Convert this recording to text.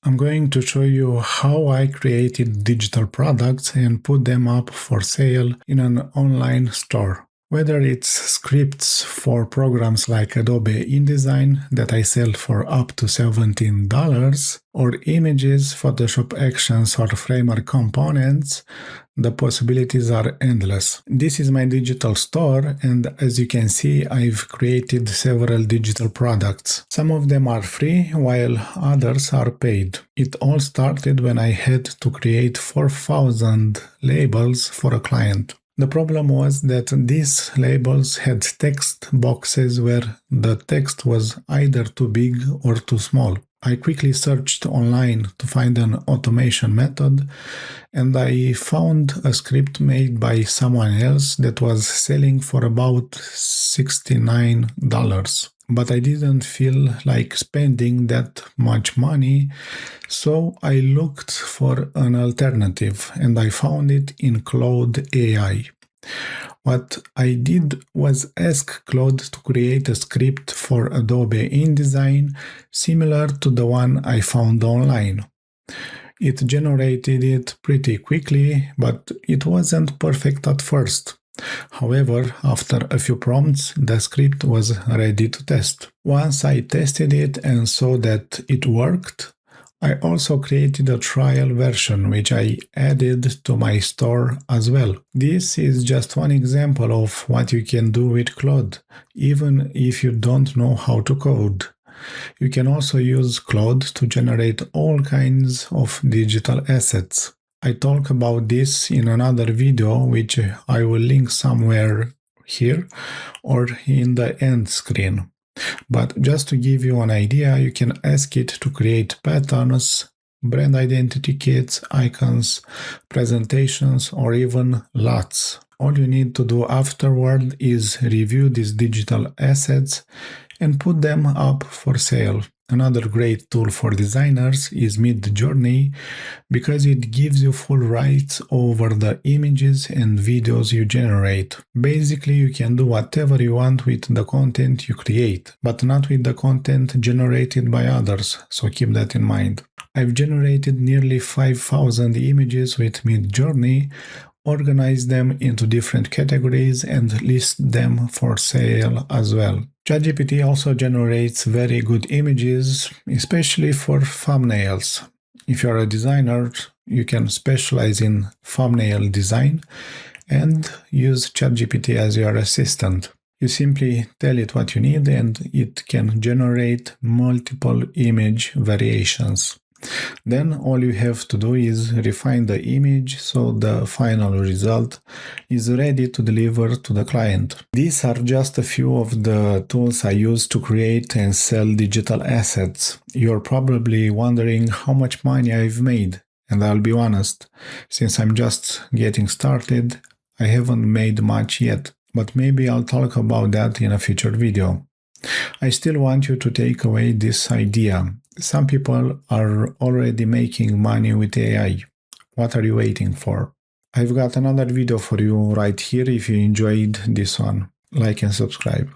I'm going to show you how I created digital products and put them up for sale in an online store. Whether it's scripts for programs like Adobe InDesign that I sell for up to $17, or images, Photoshop actions, or Framer components, the possibilities are endless. This is my digital store, and as you can see, I've created several digital products. Some of them are free, while others are paid. It all started when I had to create 4,000 labels for a client. The problem was that these labels had text boxes where the text was either too big or too small. I quickly searched online to find an automation method, and I found a script made by someone else that was selling for about $69. But I didn't feel like spending that much money, so I looked for an alternative, and I found it in Claude AI. What I did was ask Claude to create a script for Adobe InDesign similar to the one I found online. It generated it pretty quickly, but it wasn't perfect at first. However, after a few prompts, the script was ready to test. Once I tested it and saw that it worked, I also created a trial version which I added to my store as well. This is just one example of what you can do with Claude, even if you don't know how to code. You can also use Claude to generate all kinds of digital assets. I talk about this in another video, which I will link somewhere here or in the end screen. But just to give you an idea, you can ask it to create patterns, brand identity kits, icons, presentations, or even LUTs. All you need to do afterward is review these digital assets and put them up for sale. Another great tool for designers is Midjourney because it gives you full rights over the images and videos you generate. Basically, you can do whatever you want with the content you create, but not with the content generated by others, so keep that in mind. I've generated nearly 5,000 images with Midjourney, organize them into different categories, and list them for sale as well. ChatGPT also generates very good images, especially for thumbnails. If you're a designer, you can specialize in thumbnail design and use ChatGPT as your assistant. You simply tell it what you need and it can generate multiple image variations. Then all you have to do is refine the image so the final result is ready to deliver to the client. These are just a few of the tools I use to create and sell digital assets. You're probably wondering how much money I've made, and I'll be honest, since I'm just getting started, I haven't made much yet, but maybe I'll talk about that in a future video. I still want you to take away this idea. Some people are already making money with AI. What are you waiting for? I've got another video for you right here if you enjoyed this one. Like and subscribe.